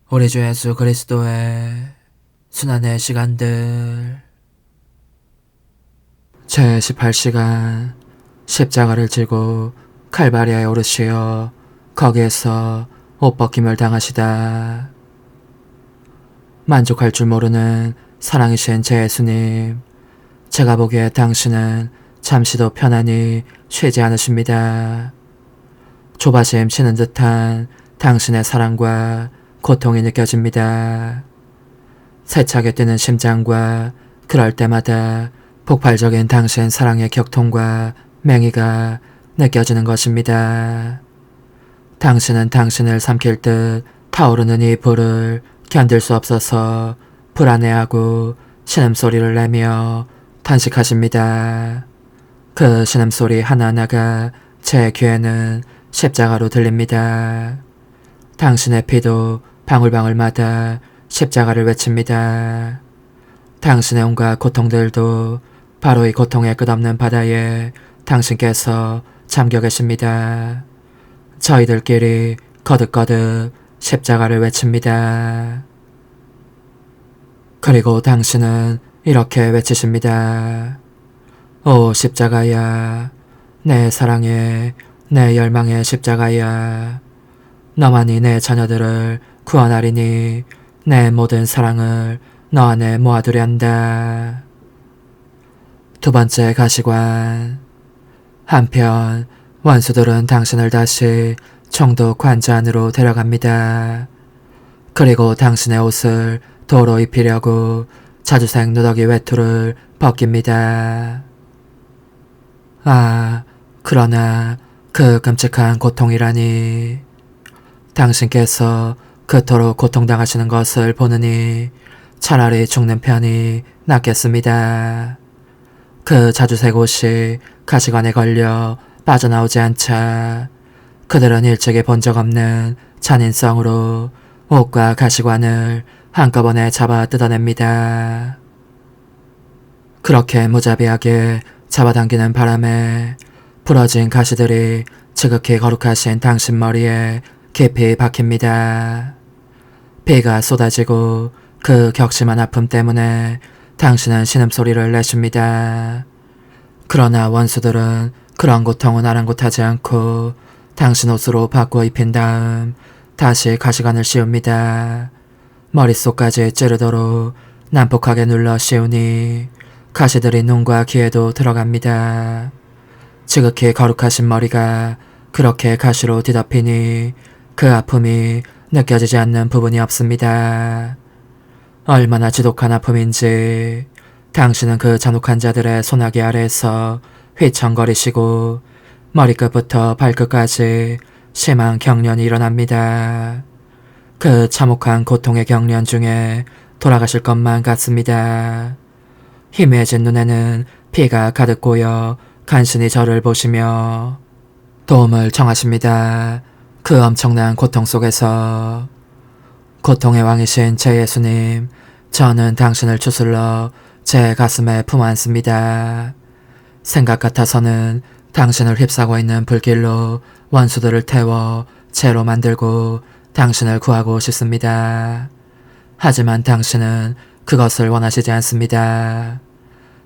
우리 주 예수 그리스도의 순환의 시간들 제18시간 십자가를 지고 칼바리아에 오르시어 거기에서 옷벗김을 당하시다. 만족할 줄 모르는 사랑이신 제 예수님, 제가 보기에 당신은 잠시도 편안히 쉬지 않으십니다. 조바심 치는 듯한 당신의 사랑과 고통이 느껴집니다. 세차게 뛰는 심장과 그럴 때마다 폭발적인 당신 사랑의 격통과 맹의가 느껴지는 것입니다. 당신은 당신을 삼킬 듯 타오르는 이 불을 견딜 수 없어서 불안해하고 신음소리를 내며 탄식하십니다. 그 신음소리 하나하나가 제 귀에는 십자가로 들립니다. 당신의 피도 방울방울마다 십자가를 외칩니다. 당신의 온갖 고통들도 바로 이 고통의 끝없는 바다에 당신께서 잠겨 계십니다. 저희들끼리 거듭거듭 십자가를 외칩니다. 그리고 당신은 이렇게 외치십니다. 오 십자가야, 내 사랑의, 내 열망의 십자가야. 너만이 내 자녀들을 구원하리니 내 모든 사랑을 너 안에 모아두려 한다. 두 번째 가시관. 한편 원수들은 당신을 다시 총독 관저 안으로 데려갑니다. 그리고 당신의 옷을 도로 입히려고 자주색 누더기 외투를 벗깁니다. 아, 그러나 그 끔찍한 고통이라니. 당신께서 그토록 고통당하시는 것을 보느니 차라리 죽는 편이 낫겠습니다. 그 자주색 옷이 가시관에 걸려 빠져나오지 않자 그들은 일찍이 본 적 없는 잔인성으로 옷과 가시관을 한꺼번에 잡아 뜯어냅니다. 그렇게 무자비하게 잡아당기는 바람에 부러진 가시들이 지극히 거룩하신 당신 머리에 깊이 박힙니다. 피가 쏟아지고 그 격심한 아픔 때문에 당신은 신음소리를 내십니다. 그러나 원수들은 그런 고통은 아랑곳하지 않고 당신 옷으로 바꿔 입힌 다음 다시 가시관을 씌웁니다. 머릿속까지 찌르도록 난폭하게 눌러 씌우니 가시들이 눈과 귀에도 들어갑니다. 지극히 거룩하신 머리가 그렇게 가시로 뒤덮이니 그 아픔이 느껴지지 않는 부분이 없습니다. 얼마나 지독한 아픔인지 당신은 그 잔혹한 자들의 소나기 아래에서 휘청거리시고 머리끝부터 발끝까지 심한 경련이 일어납니다. 그 참혹한 고통의 경련 중에 돌아가실 것만 같습니다. 희미해진 눈에는 피가 가득 고여 간신히 저를 보시며 도움을 청하십니다. 그 엄청난 고통 속에서. 고통의 왕이신 제 예수님, 저는 당신을 추슬러 제 가슴에 품어안습니다. 생각 같아서는 당신을 휩싸고 있는 불길로 원수들을 태워 죄로 만들고 당신을 구하고 싶습니다. 하지만 당신은 그것을 원하시지 않습니다.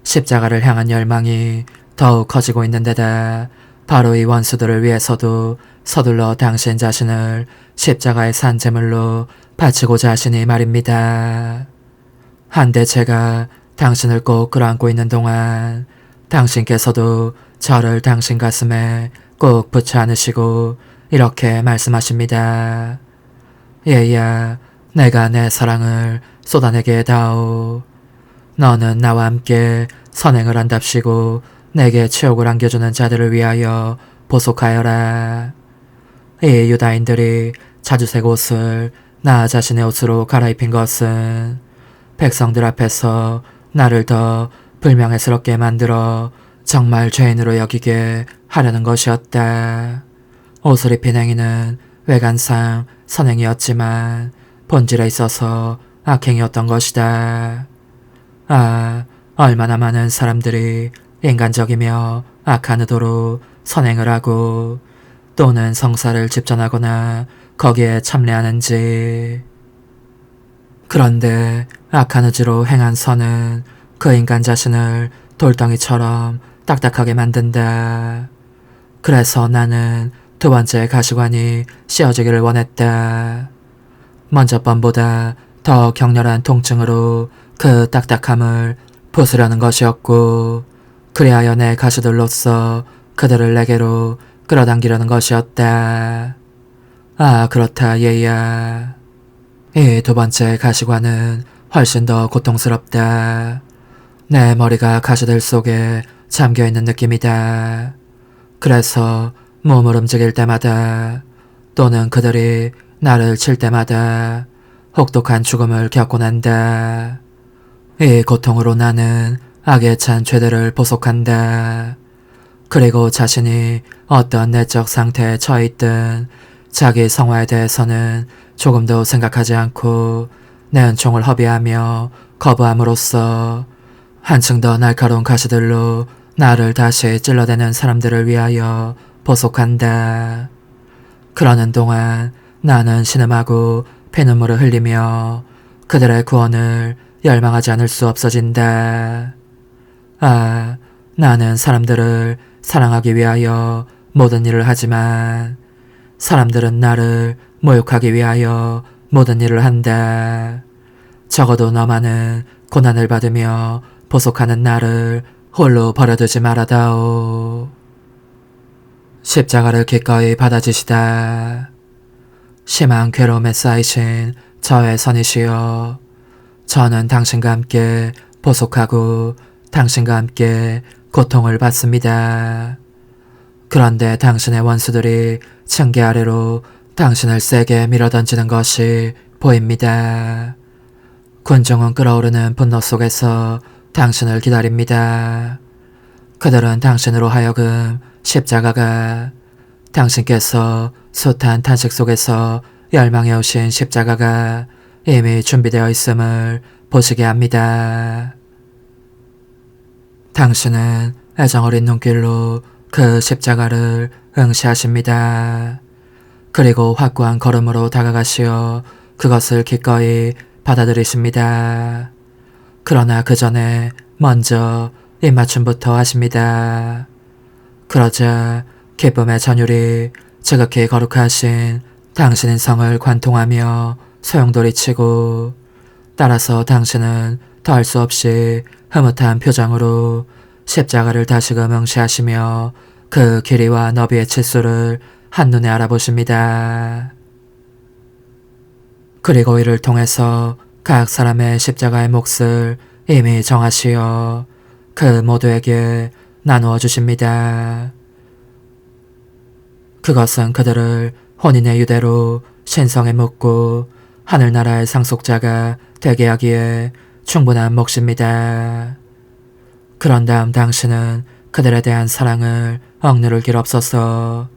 십자가를 향한 열망이 더욱 커지고 있는 데다 바로 이 원수들을 위해서도 서둘러 당신 자신을 십자가의 산제물로 바치고자 하시니 말입니다. 한데 제가 당신을 꼭 끌어안고 있는 동안 당신께서도 저를 당신 가슴에 꼭 붙여 안으시고 이렇게 말씀하십니다. 얘야, 내가 내 사랑을 쏟아내게 다오. 너는 나와 함께 선행을 한답시고 내게 치욕을 안겨주는 자들을 위하여 보속하여라. 이 유다인들이 자주색 옷을 나 자신의 옷으로 갈아입힌 것은 백성들 앞에서 나를 더 불명예스럽게 만들어 정말 죄인으로 여기게 하려는 것이었다. 옷을 입힌 행위는 외관상 선행이었지만 본질에 있어서 악행이었던 것이다. 아, 얼마나 많은 사람들이 인간적이며 악한 의도로 선행을 하고 또는 성사를 집전하거나 거기에 참여하는지. 그런데 악한 의지로 행한 선은 그 인간 자신을 돌덩이처럼 딱딱하게 만든다. 그래서 나는 두 번째 가시관이 씌워지기를 원했다. 먼저 번보다 더 격렬한 통증으로 그 딱딱함을 부수려는 것이었고, 그리하여 내 가시들로서 그들을 내게로 끌어당기려는 것이었다. 아, 그렇다 얘야. 이 두 번째 가시관은 훨씬 더 고통스럽다. 내 머리가 가시들 속에 잠겨있는 느낌이다. 그래서 몸을 움직일 때마다 또는 그들이 나를 칠 때마다 혹독한 죽음을 겪곤 한다. 이 고통으로 나는 악에 찬 죄들을 보속한다. 그리고 자신이 어떤 내적 상태에 처해있든 자기 성화에 대해서는 조금도 생각하지 않고 내 은총을 허비하며 거부함으로써 한층 더 날카로운 가시들로 나를 다시 찔러대는 사람들을 위하여 보속한다. 그러는 동안 나는 신음하고 피눈물을 흘리며 그들의 구원을 열망하지 않을 수 없어진다. 아, 나는 사람들을 사랑하기 위하여 모든 일을 하지만 사람들은 나를 모욕하기 위하여 모든 일을 한다. 적어도 너만은 고난을 받으며 보속하는 나를 홀로 버려두지 말아다오. 십자가를 기꺼이 받아주시다. 심한 괴로움에 쌓이신 저의 선이시여, 저는 당신과 함께 보속하고 당신과 함께 고통을 받습니다. 그런데 당신의 원수들이 층계 아래로 당신을 세게 밀어던지는 것이 보입니다. 군중은 끓어오르는 분노 속에서 당신을 기다립니다. 그들은 당신으로 하여금 십자가가, 당신께서 숱한 탄식 속에서 열망해 오신 십자가가 이미 준비되어 있음을 보시게 합니다. 당신은 애정어린 눈길로 그 십자가를 응시하십니다. 그리고 확고한 걸음으로 다가가시어 그것을 기꺼이 받아들이십니다. 그러나 그 전에 먼저 입맞춤부터 하십니다. 그러자 기쁨의 전율이 지극히 거룩하신 당신의 성을 관통하며 소용돌이치고, 따라서 당신은 더할 수 없이 흐뭇한 표정으로 십자가를 다시금 응시하시며 그 길이와 너비의 치수를 한눈에 알아보십니다. 그리고 이를 통해서 각 사람의 십자가의 몫을 이미 정하시어 그 모두에게 나누어 주십니다. 그것은 그들을 혼인의 유대로 신성에 묻고 하늘나라의 상속자가 되게 하기에 충분한 몫입니다. 그런 다음 당신은 그들에 대한 사랑을 억누를 길 없어서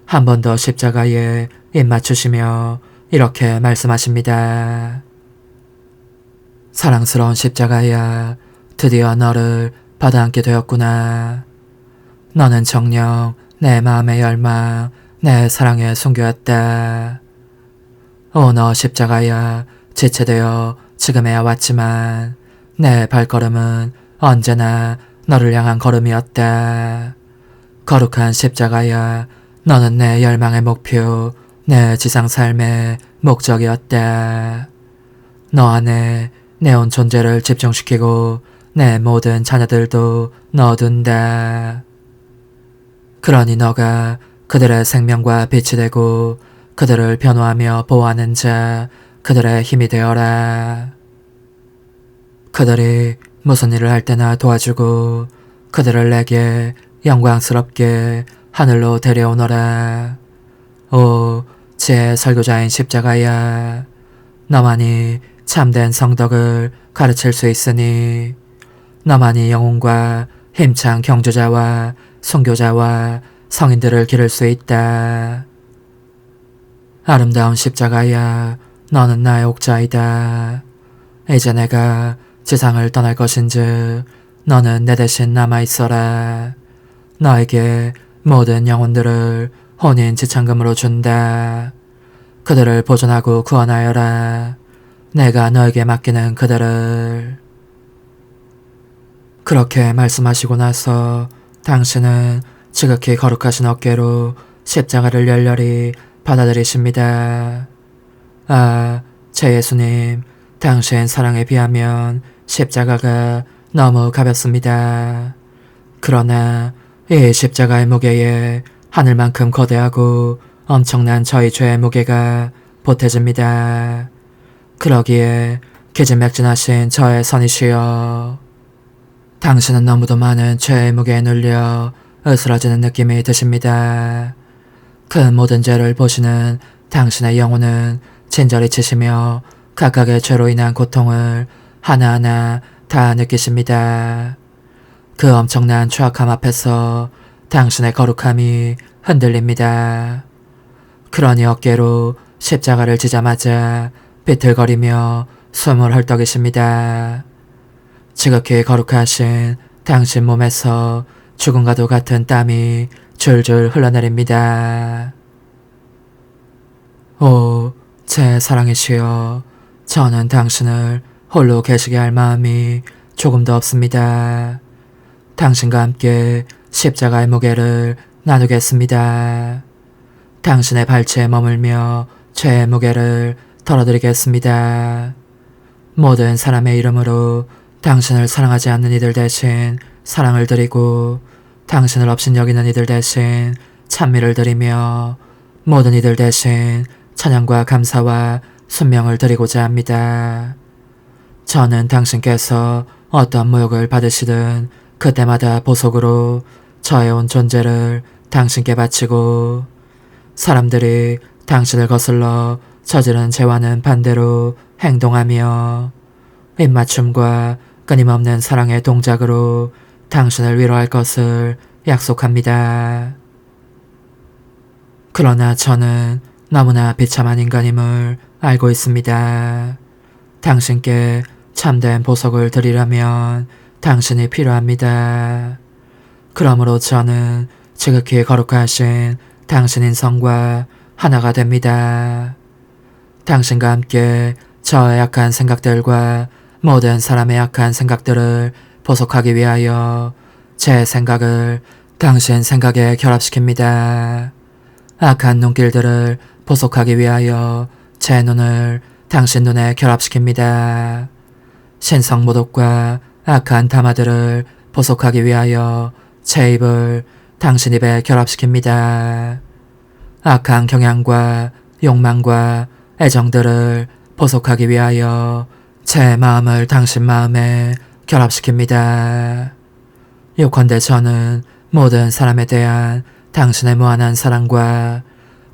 한 번 더 십자가에 입맞추시며 이렇게 말씀하십니다. 사랑스러운 십자가야, 드디어 너를 받아안게 되었구나. 너는 정녕 내 마음의 열망, 내 사랑의 순교였다. 오, 너 십자가야, 지체되어 지금에야 왔지만 내 발걸음은 언제나 너를 향한 걸음이었다. 거룩한 십자가야, 너는 내 열망의 목표, 내 지상삶의 목적이었다. 너 안에 내 온 존재를 집중시키고 내 모든 자녀들도 넣어둔다. 그러니 너가 그들의 생명과 빛이 되고 그들을 변호하며 보호하는 자, 그들의 힘이 되어라. 그들이 무슨 일을 할 때나 도와주고 그들을 내게 영광스럽게 하늘로 데려오너라. 오, 제 설교자인 십자가야, 너만이 참된 성덕을 가르칠 수 있으니 너만이 영혼과 힘찬 경주자와 순교자와 성인들을 기를 수 있다. 아름다운 십자가야, 너는 나의 옥자이다. 이제 내가 지상을 떠날 것인즉 너는 내 대신 남아있어라. 너에게 모든 영혼들을 혼인 지참금으로 준다. 그들을 보존하고 구원하여라. 내가 너에게 맡기는 그대를. 그렇게 말씀하시고 나서 당신은 지극히 거룩하신 어깨로 십자가를 열렬히 받아들이십니다. 아, 제 예수님, 당신 사랑에 비하면 십자가가 너무 가볍습니다. 그러나 이 십자가의 무게에 하늘만큼 거대하고 엄청난 저희 죄의 무게가 보태집니다. 그러기에 기진맥진하신 저의 선이시여, 당신은 너무도 많은 죄의 무게에 눌려 으스러지는 느낌이 드십니다. 그 모든 죄를 보시는 당신의 영혼은 진저리 치시며 각각의 죄로 인한 고통을 하나하나 다 느끼십니다. 그 엄청난 추악함 앞에서 당신의 거룩함이 흔들립니다. 그러니 어깨로 십자가를 지자마자 비틀거리며 숨을 헐떡이십니다. 지극히 거룩하신 당신 몸에서 죽음과도 같은 땀이 줄줄 흘러내립니다. 오, 제 사랑이시여, 저는 당신을 홀로 계시게 할 마음이 조금도 없습니다. 당신과 함께 십자가의 무게를 나누겠습니다. 당신의 발치에 머물며 죄의 무게를 덜어드리겠습니다. 모든 사람의 이름으로 당신을 사랑하지 않는 이들 대신 사랑을 드리고, 당신을 업신여기는 이들 대신 찬미를 드리며, 모든 이들 대신 찬양과 감사와 순명을 드리고자 합니다. 저는 당신께서 어떤 모욕을 받으시든 그때마다 보석으로 저의 온 존재를 당신께 바치고, 사람들이 당신을 거슬러 저지른 죄와는 반대로 행동하며 입맞춤과 끊임없는 사랑의 동작으로 당신을 위로할 것을 약속합니다. 그러나 저는 너무나 비참한 인간임을 알고 있습니다. 당신께 참된 보석을 드리려면 당신이 필요합니다. 그러므로 저는 지극히 거룩하신 당신인 성과 하나가 됩니다. 당신과 함께 저의 약한 생각들과 모든 사람의 약한 생각들을 보속하기 위하여 제 생각을 당신 생각에 결합시킵니다. 악한 눈길들을 보속하기 위하여 제 눈을 당신 눈에 결합시킵니다. 신성모독과 악한 담화들을 보속하기 위하여 제 입을 당신 입에 결합시킵니다. 악한 경향과 욕망과 애정들을 보속하기 위하여 제 마음을 당신 마음에 결합시킵니다. 요컨대 저는 모든 사람에 대한 당신의 무한한 사랑과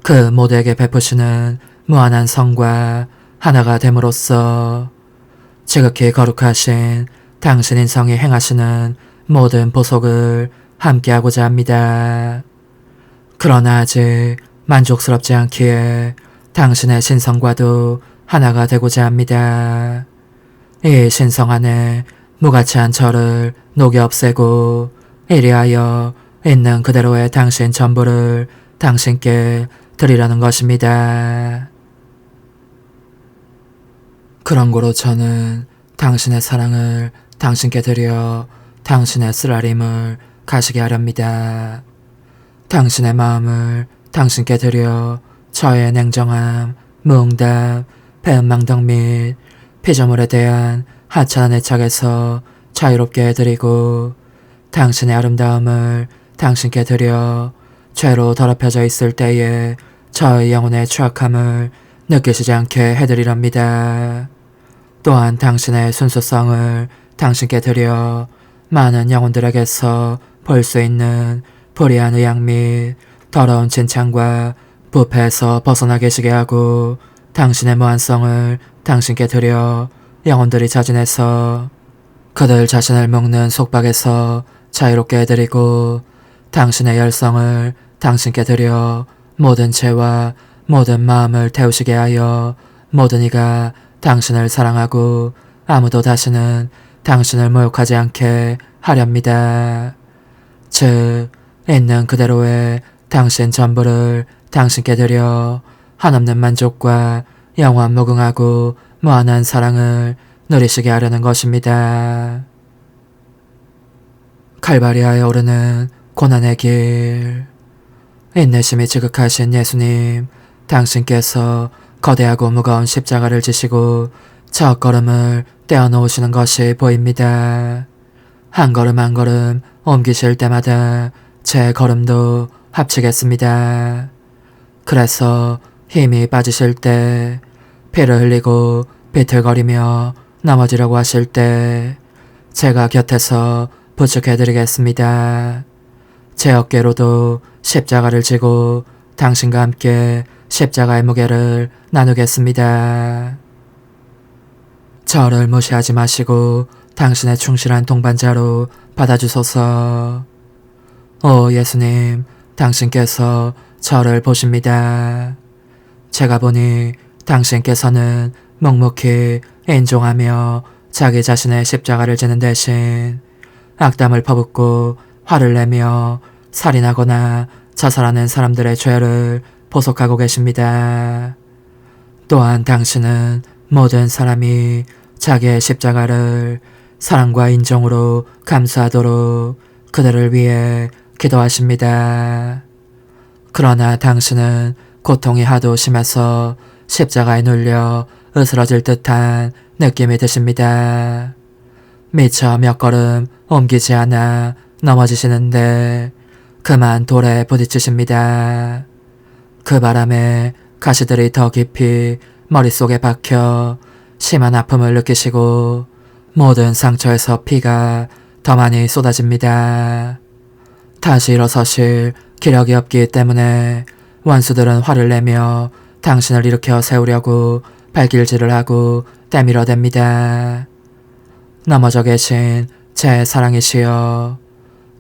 그 모두에게 베푸시는 무한한 성과 하나가 됨으로써 지극히 거룩하신 당신인 성이 행하시는 모든 보속을 함께하고자 합니다. 그러나 아직 만족스럽지 않기에 당신의 신성과도 하나가 되고자 합니다. 이 신성 안에 무가치한 저를 녹여 없애고 이리하여 있는 그대로의 당신 전부를 당신께 드리려는 것입니다. 그런 고로 저는 당신의 사랑을 당신께 드려 당신의 쓰라림을 가시게 하렵니다. 당신의 마음을 당신께 드려 저의 냉정함, 무응답, 배은망덕 및 피조물에 대한 하찮은 애착에서 자유롭게 해드리고, 당신의 아름다움을 당신께 드려 죄로 더럽혀져 있을 때에 저의 영혼의 추악함을 느끼시지 않게 해드리렵니다. 또한 당신의 순수성을 당신께 드려 많은 영혼들에게서 볼 수 있는 불의한 의향 및 더러운 진창과 부패에서 벗어나 계시게 하고, 당신의 무한성을 당신께 드려 영혼들이 자진해서 그들 자신을 먹는 속박에서 자유롭게 해드리고, 당신의 열성을 당신께 드려 모든 죄와 모든 마음을 태우시게 하여 모든 이가 당신을 사랑하고 아무도 다시는 당신을 모욕하지 않게 하렵니다. 즉, 있는 그대로의 당신 전부를 당신께 드려 한없는 만족과 영원 무궁하고 무한한 사랑을 누리시게 하려는 것입니다. 칼바리아에 오르는 고난의 길. 인내심이 지극하신 예수님, 당신께서 거대하고 무거운 십자가를 지시고 첫 걸음을 떼어놓으시는 것이 보입니다. 한 걸음 한 걸음 옮기실 때마다 제 걸음도 합치겠습니다. 그래서 힘이 빠지실 때, 피를 흘리고 비틀거리며 넘어지려고 하실 때 제가 곁에서 부축해드리겠습니다. 제 어깨로도 십자가를 지고 당신과 함께 십자가의 무게를 나누겠습니다. 저를 무시하지 마시고 당신의 충실한 동반자로 받아주소서. 오 예수님, 당신께서 저를 보십니다. 제가 보니 당신께서는 묵묵히 인종하며 자기 자신의 십자가를 지는 대신 악담을 퍼붓고 화를 내며 살인하거나 자살하는 사람들의 죄를 보속하고 계십니다. 또한 당신은 모든 사람이 자기의 십자가를 사랑과 인정으로 감수하도록 그들을 위해 기도하십니다. 그러나 당신은 고통이 하도 심해서 십자가에 눌려 으스러질 듯한 느낌이 드십니다. 미처 몇 걸음 옮기지 않아 넘어지시는데 그만 돌에 부딪히십니다. 그 바람에 가시들이 더 깊이 머릿속에 박혀 심한 아픔을 느끼시고 모든 상처에서 피가 더 많이 쏟아집니다. 다시 일어서실 기력이 없기 때문에 원수들은 화를 내며 당신을 일으켜 세우려고 발길질을 하고 때밀어댑니다. 넘어져 계신 제 사랑이시여,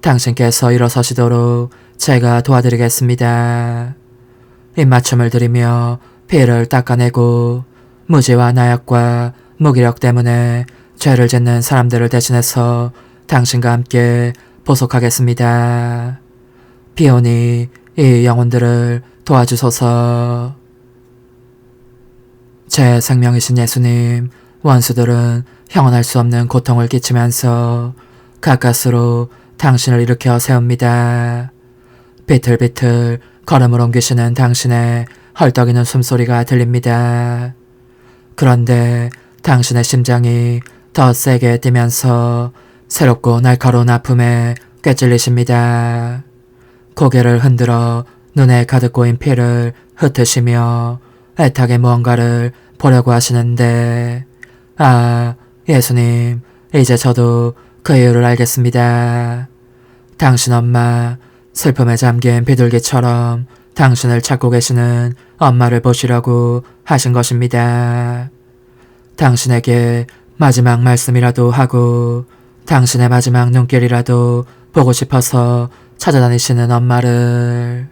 당신께서 일어서시도록 제가 도와드리겠습니다. 입맞춤을 드리며 피를 닦아내고 무지와 나약과 무기력 때문에 죄를 짓는 사람들을 대신해서 당신과 함께 보속하겠습니다. 비오니 이 영혼들을 도와주소서. 제 생명이신 예수님, 원수들은 형언할 수 없는 고통을 끼치면서 가까스로 당신을 일으켜 세웁니다. 비틀비틀 걸음을 옮기시는 당신의 헐떡이는 숨소리가 들립니다. 그런데 당신의 심장이 더 세게 뛰면서 새롭고 날카로운 아픔에 꿰찔리십니다. 고개를 흔들어 눈에 가득 고인 피를 흩으시며 애타게 무언가를 보려고 하시는데, 아, 예수님, 이제 저도 그 이유를 알겠습니다. 당신 엄마, 슬픔에 잠긴 비둘기처럼 당신을 찾고 계시는 엄마를 보시려고 하신 것입니다. 당신에게 마지막 말씀이라도 하고 당신의 마지막 눈길이라도 보고 싶어서 찾아다니시는 엄마를.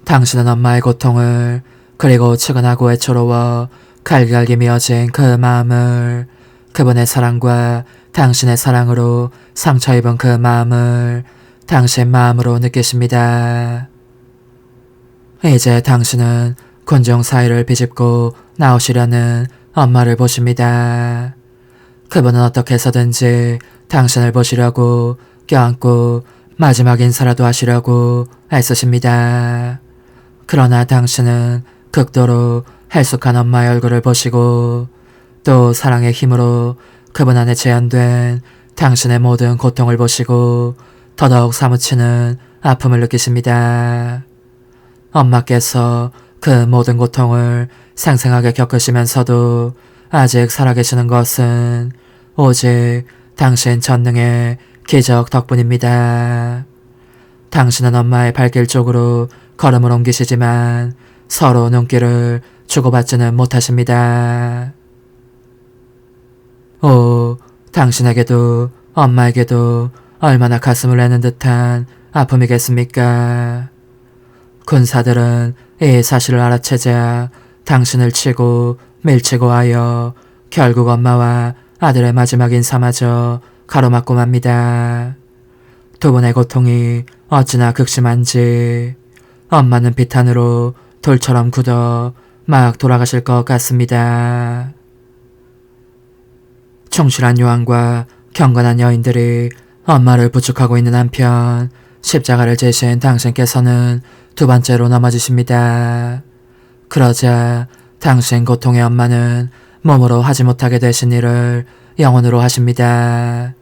당신은 엄마의 고통을, 그리고 측은하고 애처로워 갈기갈기 미어진 그 마음을, 그분의 사랑과 당신의 사랑으로 상처 입은 그 마음을 당신 마음으로 느끼십니다. 이제 당신은 군중 사이를 비집고 나오시려는 엄마를 보십니다. 그분은 어떻게 해서든지 당신을 보시려고 껴안고 마지막 인사라도 하시려고 애쓰십니다. 그러나 당신은 극도로 헬쑥한 엄마의 얼굴을 보시고 또 사랑의 힘으로 그분 안에 재현된 당신의 모든 고통을 보시고 더더욱 사무치는 아픔을 느끼십니다. 엄마께서 그 모든 고통을 생생하게 겪으시면서도 아직 살아계시는 것은 오직 당신 전능의 기적 덕분입니다. 당신은 엄마의 발길 쪽으로 걸음을 옮기시지만 서로 눈길을 주고받지는 못하십니다. 오, 당신에게도 엄마에게도 얼마나 가슴을 내는 듯한 아픔이겠습니까? 군사들은 이 사실을 알아채자 당신을 치고 밀치고 하여 결국 엄마와 아들의 마지막 인사마저 가로막고 맙니다. 두 분의 고통이 어찌나 극심한지 엄마는 비탄으로 돌처럼 굳어 막 돌아가실 것 같습니다. 충실한 요한과 경건한 여인들이 엄마를 부축하고 있는 한편 십자가를 지신 당신께서는 두 번째로 넘어지십니다. 그러자 당신 고통의 엄마는 몸으로 하지 못하게 되신 일을 영혼으로 하십니다.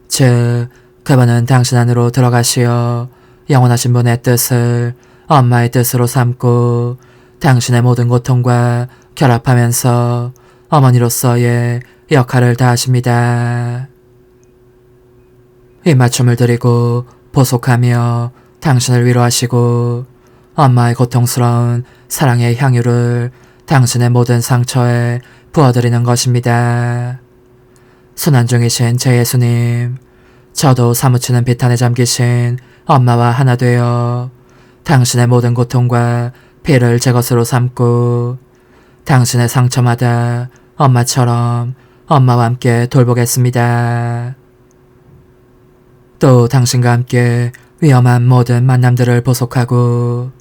즉, 그분은 당신 안으로 들어가시어 영원하신 분의 뜻을 엄마의 뜻으로 삼고 당신의 모든 고통과 결합하면서 어머니로서의 역할을 다하십니다. 입맞춤을 드리고 보속하며 당신을 위로하시고 엄마의 고통스러운 사랑의 향유를 당신의 모든 상처에 부어드리는 것입니다. 순환 중이신 제 예수님, 저도 사무치는 비탄에 잠기신 엄마와 하나 되어 당신의 모든 고통과 피를 제 것으로 삼고 당신의 상처마다 엄마처럼 엄마와 함께 돌보겠습니다. 또 당신과 함께 위험한 모든 만남들을 보속하고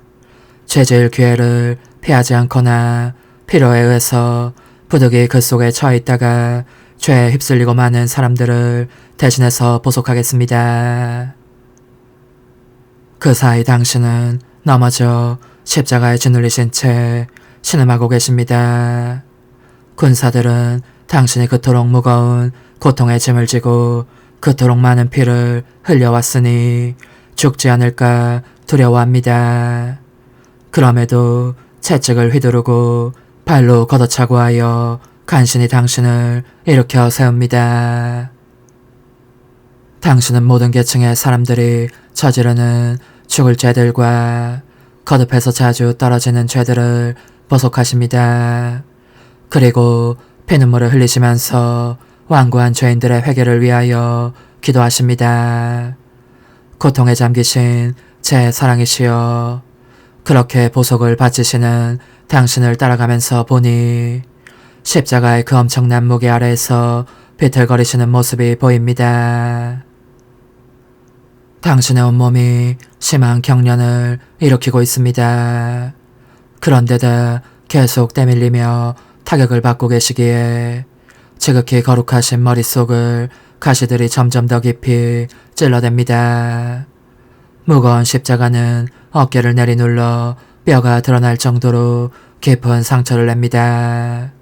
죄질 기회를 피하지 않거나 필요에 의해서 부득이 그 속에 처해 있다가 죄에 휩쓸리고 마는 사람들을 대신해서 보속하겠습니다. 그 사이 당신은 넘어져 십자가에 짓눌리신 채 신음하고 계십니다. 군사들은 당신이 그토록 무거운 고통의 짐을 지고 그토록 많은 피를 흘려왔으니 죽지 않을까 두려워합니다. 그럼에도 채찍을 휘두르고 발로 걷어차고 하여 간신히 당신을 일으켜 세웁니다. 당신은 모든 계층의 사람들이 저지르는 죽을 죄들과 거듭해서 자주 떨어지는 죄들을 보속하십니다. 그리고 피눈물을 흘리시면서 완고한 죄인들의 회개를 위하여 기도하십니다. 고통에 잠기신 제 사랑이시여, 그렇게 보속을 바치시는 당신을 따라가면서 보니 십자가의 그 엄청난 무게 아래에서 비틀거리시는 모습이 보입니다. 당신의 온몸이 심한 경련을 일으키고 있습니다. 그런데다 계속 때밀리며 타격을 받고 계시기에 지극히 거룩하신 머릿속을 가시들이 점점 더 깊이 찔러댑니다. 무거운 십자가는 어깨를 내리눌러 뼈가 드러날 정도로 깊은 상처를 냅니다.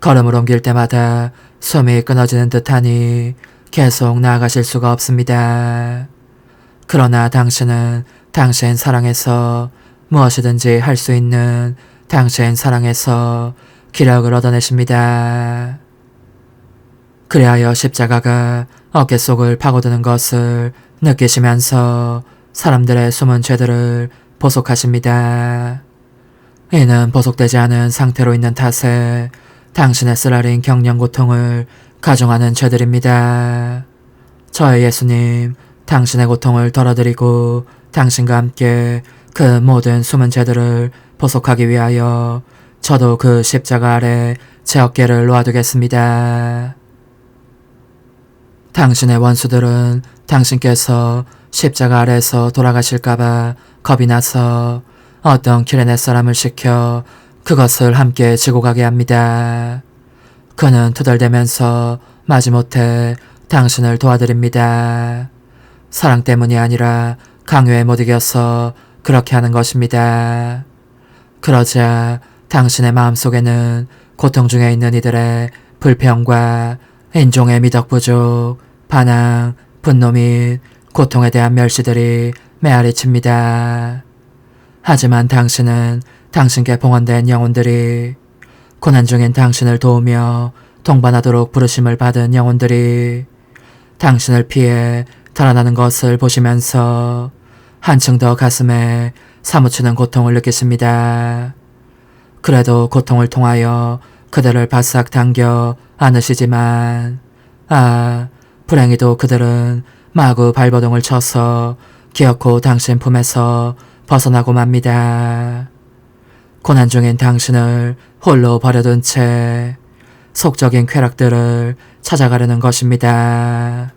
걸음을 옮길 때마다 숨이 끊어지는 듯하니 계속 나아가실 수가 없습니다. 그러나 당신은 당신 사랑에서 무엇이든지 할 수 있는 당신 사랑에서 기력을 얻어내십니다. 그리하여 십자가가 어깨 속을 파고드는 것을 느끼시면서 사람들의 숨은 죄들을 보속하십니다. 이는 보속되지 않은 상태로 있는 탓에 당신의 쓰라린 경련 고통을 가중하는 죄들입니다. 저의 예수님, 당신의 고통을 덜어드리고 당신과 함께 그 모든 숨은 죄들을 보속하기 위하여 저도 그 십자가 아래 제 어깨를 놓아두겠습니다. 당신의 원수들은 당신께서 십자가 아래에서 돌아가실까봐 겁이 나서 어떤 키레네 사람을 시켜 그것을 함께 지고 가게 합니다. 그는 투덜대면서 마지못해 당신을 도와드립니다. 사랑 때문이 아니라 강요에 못 이겨서 그렇게 하는 것입니다. 그러자 당신의 마음속에는 고통 중에 있는 이들의 불평과 인종의 미덕 부족, 반항, 분노 및 고통에 대한 멸시들이 메아리칩니다. 하지만 당신은 당신께 봉헌된 영혼들이, 고난 중인 당신을 도우며 동반하도록 부르심을 받은 영혼들이 당신을 피해 달아나는 것을 보시면서 한층 더 가슴에 사무치는 고통을 느끼십니다. 그래도 고통을 통하여 그들을 바싹 당겨 안으시지만 불행히도 그들은 마구 발버둥을 쳐서 기어코 당신 품에서 벗어나고 맙니다. 고난 중인 당신을 홀로 버려둔 채 속적인 쾌락들을 찾아가려는 것입니다.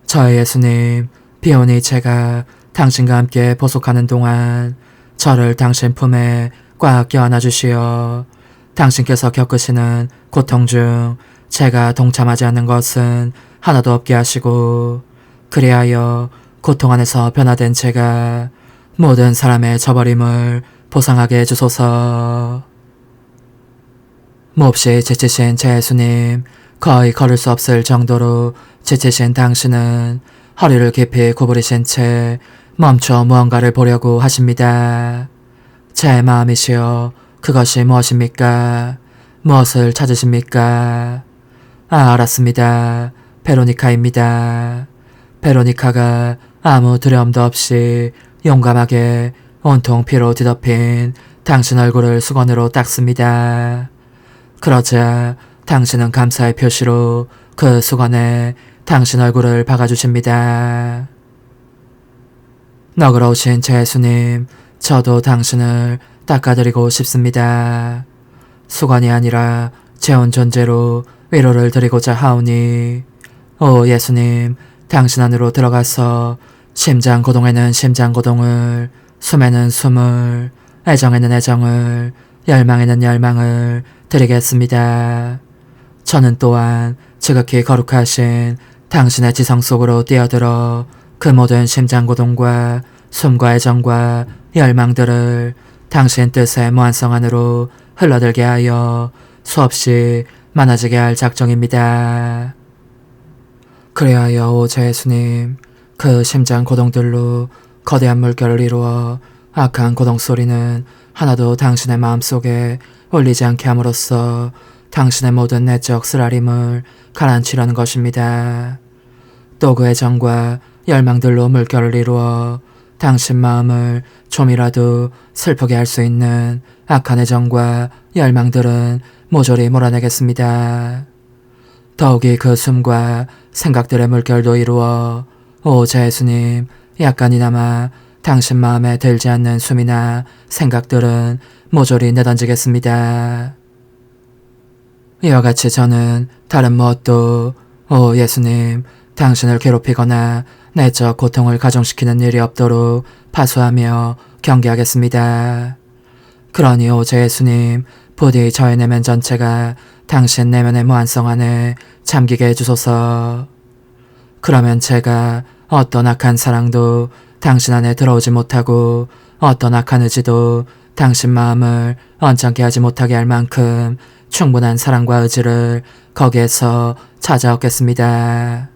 저의 예수님, 비오니 제가 당신과 함께 보속하는 동안 저를 당신 품에 꽉 껴안아 주시어 당신께서 겪으시는 고통 중 제가 동참하지 않는 것은 하나도 없게 하시고 그리하여 고통 안에서 변화된 제가 모든 사람의 저버림을 보상하게 해주소서. 몹시 지치신 제 예수님, 거의 걸을 수 없을 정도로 지치신 당신은 허리를 깊이 구부리신 채 멈춰 무언가를 보려고 하십니다. 제 마음이시여, 그것이 무엇입니까? 무엇을 찾으십니까? 알았습니다. 베로니카입니다. 베로니카가 아무 두려움도 없이 용감하게 온통 피로 뒤덮인 당신 얼굴을 수건으로 닦습니다. 그러자 당신은 감사의 표시로 그 수건에 당신 얼굴을 박아주십니다. 너그러우신 제 예수님, 저도 당신을 닦아드리고 싶습니다. 수건이 아니라 재혼 존재로 위로를 드리고자 하오니, 오 예수님, 당신 안으로 들어가서 심장 고동에는 심장 고동을, 숨에는 숨을, 애정에는 애정을, 열망에는 열망을 드리겠습니다. 저는 또한 지극히 거룩하신 당신의 지성 속으로 뛰어들어 그 모든 심장 고동과 숨과 애정과 열망들을 당신 뜻의 무한성 안으로 흘러들게 하여 수없이 많아지게 할 작정입니다. 그리하여 오 제 예수님, 그 심장 고동들로 거대한 물결을 이루어 악한 고동 소리는 하나도 당신의 마음속에 울리지 않게 함으로써 당신의 모든 내적 쓰라림을 가라앉히려는 것입니다. 또 그 애정과 열망들로 물결을 이루어 당신 마음을 좀이라도 슬프게 할 수 있는 악한 애정과 열망들은 모조리 몰아내겠습니다. 더욱이 그 숨과 생각들의 물결도 이루어 오 제 예수님, 약간이나마 당신 마음에 들지 않는 숨이나 생각들은 모조리 내던지겠습니다. 이와 같이 저는 다른 무엇도 오 예수님, 당신을 괴롭히거나 내적 고통을 가중시키는 일이 없도록 파수하며 경계하겠습니다. 그러니 오 제 예수님, 부디 저의 내면 전체가 당신 내면의 무한성 안에 잠기게 해주소서. 그러면 제가 어떤 악한 사랑도 당신 안에 들어오지 못하고 어떤 악한 의지도 당신 마음을 언짢게 하지 못하게 할 만큼 충분한 사랑과 의지를 거기에서 찾아오겠습니다.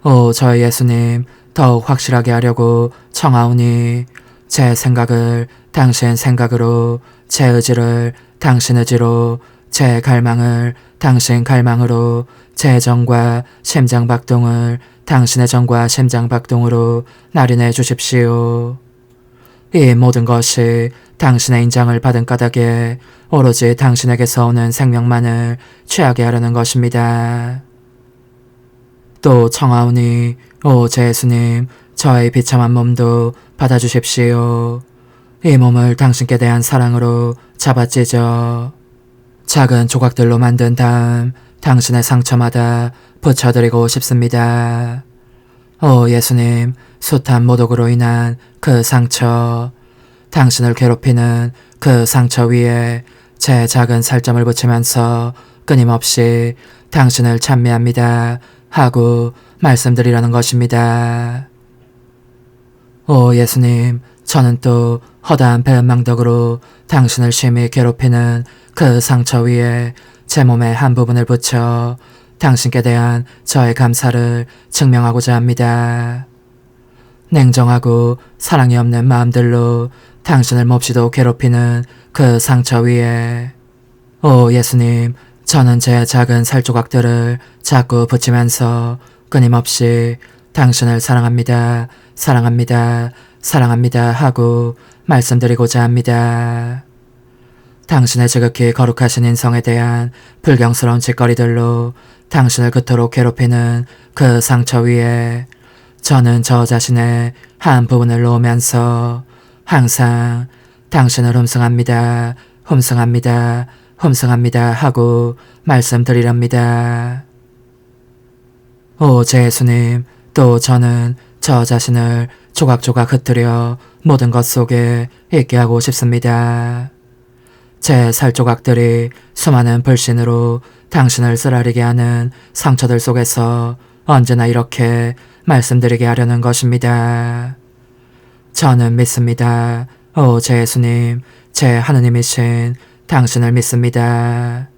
오 저희 예수님, 더욱 확실하게 하려고 청하오니 제 생각을 당신 생각으로, 제 의지를 당신 의지로, 제 갈망을 당신 갈망으로, 제 정과 심장 박동을 당신의 정과 심장 박동으로 날인해 주십시오. 이 모든 것이 당신의 인장을 받은 까닭에 오로지 당신에게서 오는 생명만을 취하게 하려는 것입니다. 또 청하오니 오 제 예수님, 저의 비참한 몸도 받아주십시오. 이 몸을 당신께 대한 사랑으로 잡아찢어 작은 조각들로 만든 다음 당신의 상처마다 붙여드리고 싶습니다. 오 예수님, 숱한 모독으로 인한 그 상처, 당신을 괴롭히는 그 상처 위에 제 작은 살점을 붙이면서 끊임없이 당신을 찬미합니다 하고 말씀드리려는 것입니다. 오 예수님, 저는 또 허다한 배은망덕으로 당신을 심히 괴롭히는 그 상처 위에 제 몸의 한 부분을 붙여 당신께 대한 저의 감사를 증명하고자 합니다. 냉정하고 사랑이 없는 마음들로 당신을 몹시도 괴롭히는 그 상처 위에 오 예수님, 저는 제 작은 살조각들을 자꾸 붙이면서 끊임없이 당신을 사랑합니다, 사랑합니다, 사랑합니다 하고 말씀드리고자 합니다. 당신의 지극히 거룩하신 인성에 대한 불경스러운 짓거리들로 당신을 그토록 괴롭히는 그 상처 위에 저는 저 자신의 한 부분을 놓으면서 항상 당신을 흠숭합니다, 흠숭합니다, 흠숭합니다 하고 말씀드리렵니다. 오 제 예수님, 또 저는 저 자신을 조각조각 흩뜨려 모든 것 속에 있게 하고 싶습니다. 제 살조각들이 수많은 불신으로 당신을 쓰라리게 하는 상처들 속에서 언제나 이렇게 말씀드리게 하려는 것입니다. 저는 믿습니다. 오, 제 예수님, 제 하느님이신 당신을 믿습니다.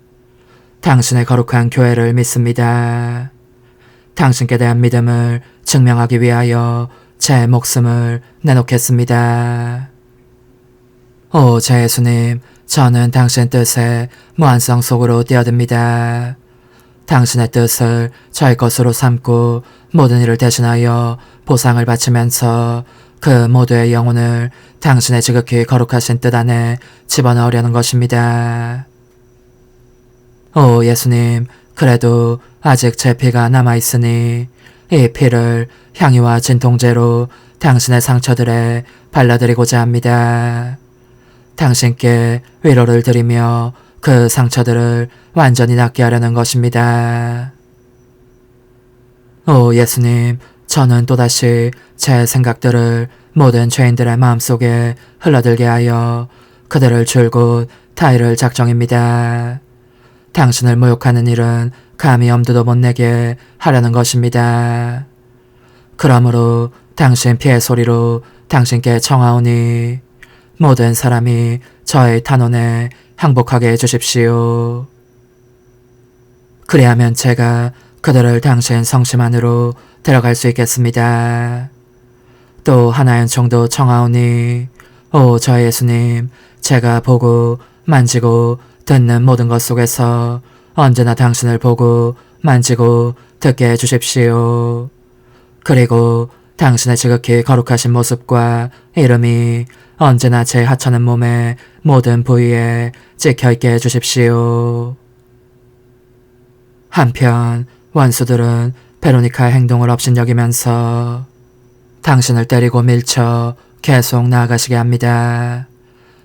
당신의 거룩한 교회를 믿습니다. 당신께 대한 믿음을 증명하기 위하여 제 목숨을 내놓겠습니다. 오, 제 예수님, 저는 당신 뜻의 무한성 속으로 뛰어듭니다. 당신의 뜻을 저의 것으로 삼고 모든 일을 대신하여 보상을 바치면서 그 모두의 영혼을 당신의 지극히 거룩하신 뜻 안에 집어넣으려는 것입니다. 오, 예수님, 그래도 아직 제 피가 남아있으니 이 피를 향유와 진통제로 당신의 상처들에 발라드리고자 합니다. 당신께 위로를 드리며 그 상처들을 완전히 낫게 하려는 것입니다. 오, 예수님, 저는 또다시 제 생각들을 모든 죄인들의 마음속에 흘러들게 하여 그들을 줄곧 타이를 작정입니다. 당신을 모욕하는 일은 감히 엄두도 못 내게 하려는 것입니다. 그러므로 당신 피의 소리로 당신께 청하오니 모든 사람이 저의 탄원에 항복하게 해주십시오. 그리하면 제가 그들을 당신 성심 안으로 데려갈 수 있겠습니다. 또 하나연 정도 청하오니 오, 저 예수님, 제가 보고 만지고 듣는 모든 것 속에서 언제나 당신을 보고 만지고 듣게 해주십시오. 그리고 당신의 지극히 거룩하신 모습과 이름이 언제나 제 하찮은 몸의 모든 부위에 찍혀있게 해주십시오. 한편 원수들은 베로니카의 행동을 업신여기면서 당신을 때리고 밀쳐 계속 나아가시게 합니다.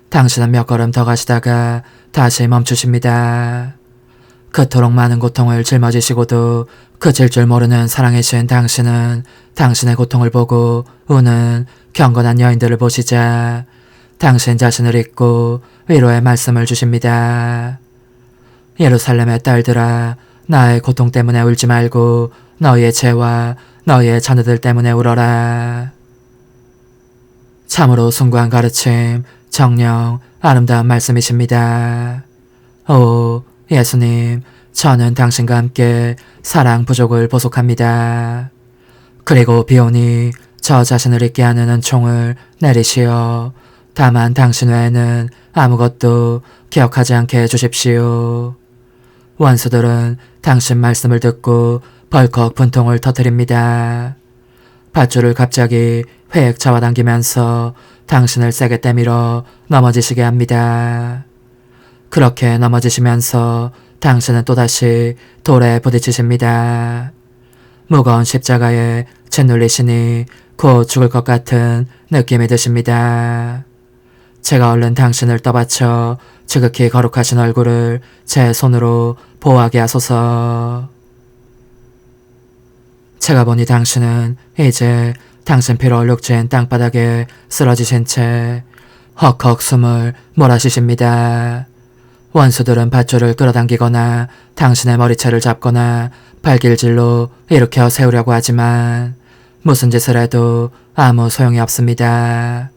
당신은 몇 걸음 더 가시다가 다시 멈추십니다. 그토록 많은 고통을 짊어지시고도 그칠 줄 모르는 사랑이신 당신은 당신의 고통을 보고 우는 경건한 여인들을 보시자 당신 자신을 잊고 위로의 말씀을 주십니다. 예루살렘의 딸들아, 나의 고통 때문에 울지 말고 너희의 죄와 너희의 자녀들 때문에 울어라. 참으로 숭고한 가르침, 정녕, 아름다운 말씀이십니다. 오, 예수님, 저는 당신과 함께 사랑 부족을 보속합니다. 그리고 비오니 저 자신을 잊게 하는 은총을 내리시어 다만 당신 외에는 아무것도 기억하지 않게 해주십시오. 원수들은 당신 말씀을 듣고 벌컥 분통을 터뜨립니다. 밧줄을 갑자기 획 잡아당기면서 당신을 세게 때밀어 넘어지시게 합니다. 그렇게 넘어지시면서 당신은 또다시 돌에 부딪히십니다. 무거운 십자가에 짓눌리시니 곧 죽을 것 같은 느낌이 드십니다. 제가 얼른 당신을 떠받쳐 지극히 거룩하신 얼굴을 제 손으로 보호하게 하소서. 제가 보니 당신은 이제 당신 피로 얼룩진 땅바닥에 쓰러지신 채 헉헉 숨을 몰아쉬십니다. 원수들은 밧줄을 끌어당기거나 당신의 머리채를 잡거나 발길질로 일으켜 세우려고 하지만 무슨 짓을 해도 아무 소용이 없습니다.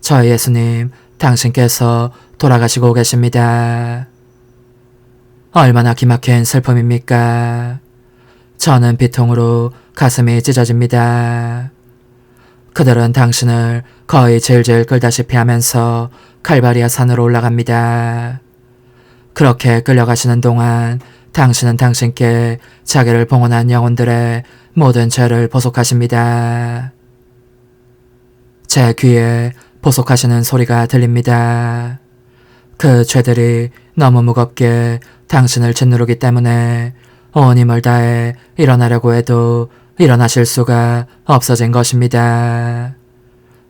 저희 예수님, 당신께서 돌아가시고 계십니다. 얼마나 기막힌 슬픔입니까? 저는 비통으로 가슴이 찢어집니다. 그들은 당신을 거의 질질 끌다시피 하면서 칼바리아 산으로 올라갑니다. 그렇게 끌려가시는 동안 당신은 당신께 자기를 봉헌한 영혼들의 모든 죄를 보속하십니다. 제 귀에 보속하시는 소리가 들립니다. 그 죄들이 너무 무겁게 당신을 짓누르기 때문에 온 힘을 다해 일어나려고 해도 일어나실 수가 없어진 것입니다.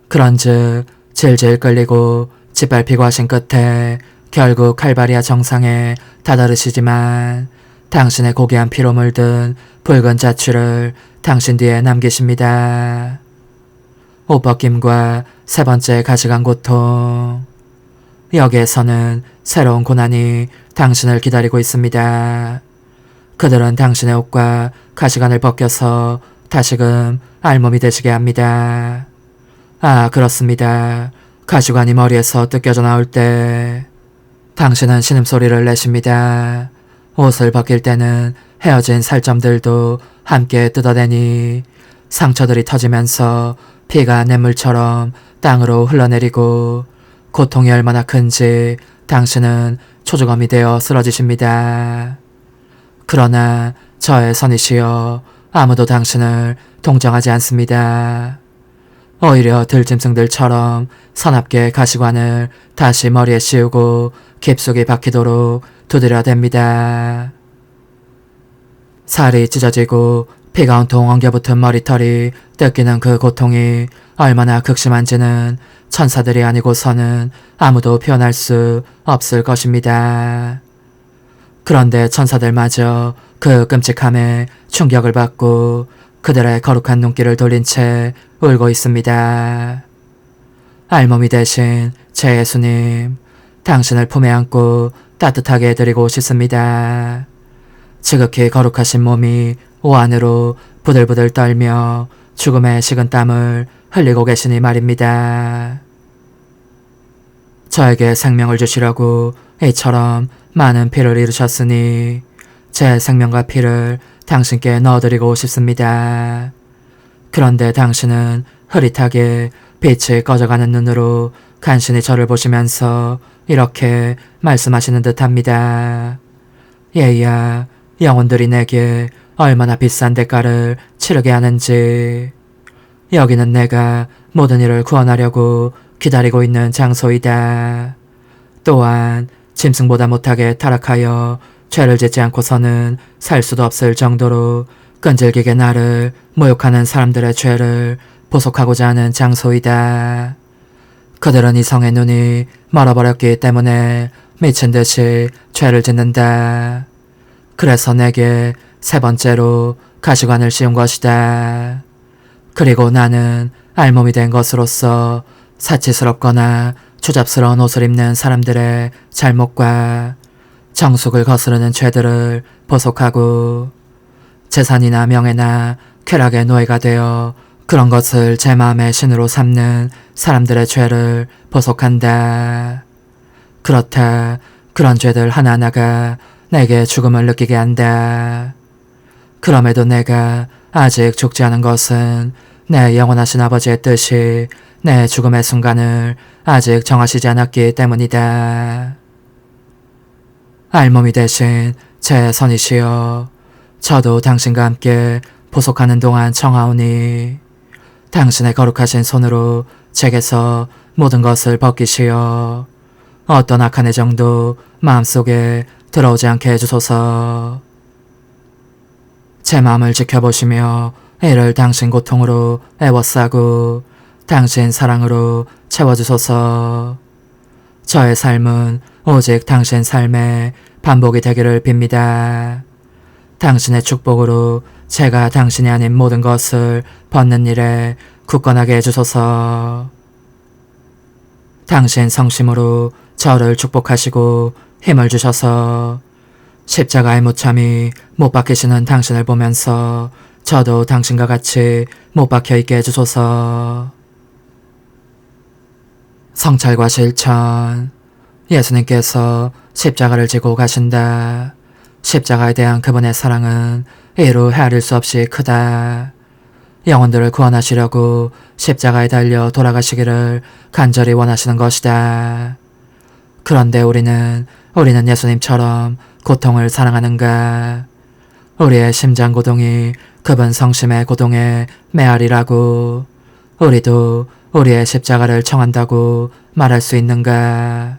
그런즉 질질 끌리고 짓밟히고 하신 끝에 결국 칼바리아 정상에 다다르시지만 당신의 고귀한 피로 물든 붉은 자취를 당신 뒤에 남기십니다. 옷 벗김과 세 번째 가시관 고통. 여기에서는 새로운 고난이 당신을 기다리고 있습니다. 그들은 당신의 옷과 가시관을 벗겨서 다시금 알몸이 되시게 합니다. 아, 그렇습니다. 가시관이 머리에서 뜯겨져 나올 때 당신은 신음소리를 내십니다. 옷을 벗길 때는 헤어진 살점들도 함께 뜯어내니 상처들이 터지면서 피가 냇물처럼 땅으로 흘러내리고 고통이 얼마나 큰지 당신은 초조검이 되어 쓰러지십니다. 그러나 저의 선이시여, 아무도 당신을 동정하지 않습니다. 오히려 들짐승들처럼 사납게 가시관을 다시 머리에 씌우고 깊숙이 박히도록 두드려댑니다. 살이 찢어지고 피가 온통 엉겨붙은 머리털이 뜯기는 그 고통이 얼마나 극심한지는 천사들이 아니고서는 아무도 표현할 수 없을 것입니다. 그런데 천사들마저 그 끔찍함에 충격을 받고 그들의 거룩한 눈길을 돌린 채 울고 있습니다. 알몸이 되신 제 예수님, 당신을 품에 안고 따뜻하게 해드리고 싶습니다. 지극히 거룩하신 몸이 오 안으로 부들부들 떨며 죽음의 식은 땀을 흘리고 계시니 말입니다. 저에게 생명을 주시려고 이처럼 많은 피를 잃으셨으니 제 생명과 피를 당신께 넣어드리고 싶습니다. 그런데 당신은 흐릿하게 빛이 꺼져가는 눈으로 간신히 저를 보시면서 이렇게 말씀하시는 듯합니다. 얘야, 영혼들이 내게 얼마나 비싼 대가를 치르게 하는지. 여기는 내가 모든 일을 구원하려고 기다리고 있는 장소이다. 또한 짐승보다 못하게 타락하여 죄를 짓지 않고서는 살 수도 없을 정도로 끈질기게 나를 모욕하는 사람들의 죄를 보속하고자 하는 장소이다. 그들은 이성의 눈이 멀어버렸기 때문에 미친 듯이 죄를 짓는다. 그래서 내게 세 번째로 가시관을 씌운 것이다. 그리고 나는 알몸이 된 것으로서 사치스럽거나 추잡스러운 옷을 입는 사람들의 잘못과 정숙을 거스르는 죄들을 보속하고 재산이나 명예나 쾌락의 노예가 되어 그런 것을 제 마음의 신으로 삼는 사람들의 죄를 보속한다. 그렇다. 그런 죄들 하나하나가 내게 죽음을 느끼게 한다. 그럼에도 내가 아직 죽지 않은 것은 내 영원하신 아버지의 뜻이 내 죽음의 순간을 아직 정하시지 않았기 때문이다. 알몸이 되신 제 선이시여, 저도 당신과 함께 보속하는 동안 청하오니 당신의 거룩하신 손으로 제게서 모든 것을 벗기시어 어떤 악한 애정도 마음속에 들어오지 않게 해주소서. 제 마음을 지켜보시며 이를 당신 고통으로 애워싸고 당신 사랑으로 채워주소서. 저의 삶은 오직 당신 삶의 반복이 되기를 빕니다. 당신의 축복으로 제가 당신이 아닌 모든 것을 벗는 일에 굳건하게 해주소서. 당신 성심으로 저를 축복하시고 힘을 주셔서 십자가의 무참히 못 박히시는 당신을 보면서 저도 당신과 같이 못 박혀있게 해주소서. 성찰과 실천. 예수님께서 십자가를 지고 가신다. 십자가에 대한 그분의 사랑은 이루 헤아릴 수 없이 크다. 영혼들을 구원하시려고 십자가에 달려 돌아가시기를 간절히 원하시는 것이다. 그런데 우리는 예수님처럼 고통을 사랑하는가? 우리의 심장 고동이 그분 성심의 고동에 메아리라고 우리도 우리의 십자가를 청한다고 말할 수 있는가?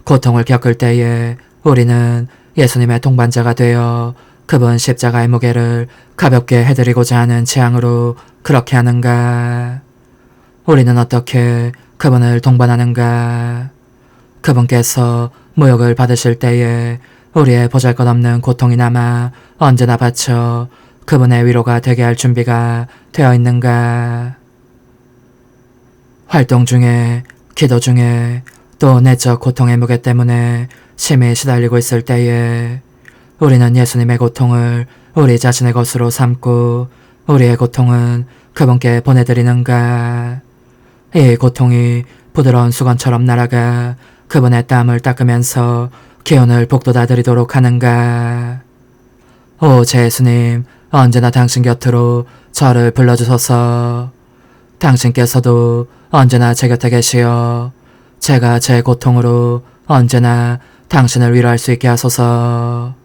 고통을 겪을 때에 우리는 예수님의 동반자가 되어 그분 십자가의 무게를 가볍게 해드리고자 하는 취향으로 그렇게 하는가? 우리는 어떻게 그분을 동반하는가? 그분께서 모욕을 받으실 때에 우리의 보잘것없는 고통이 남아 언제나 바쳐 그분의 위로가 되게 할 준비가 되어 있는가? 활동 중에, 기도 중에, 또 내적 고통의 무게 때문에 심히 시달리고 있을 때에 우리는 예수님의 고통을 우리 자신의 것으로 삼고 우리의 고통은 그분께 보내드리는가? 이 고통이 부드러운 수건처럼 날아가 그분의 땀을 닦으면서 기운을 북돋아 드리도록 하는가? 오 제 예수님, 언제나 당신 곁으로 저를 불러주소서. 당신께서도 언제나 제 곁에 계시어 제가 제 고통으로 언제나 당신을 위로할 수 있게 하소서.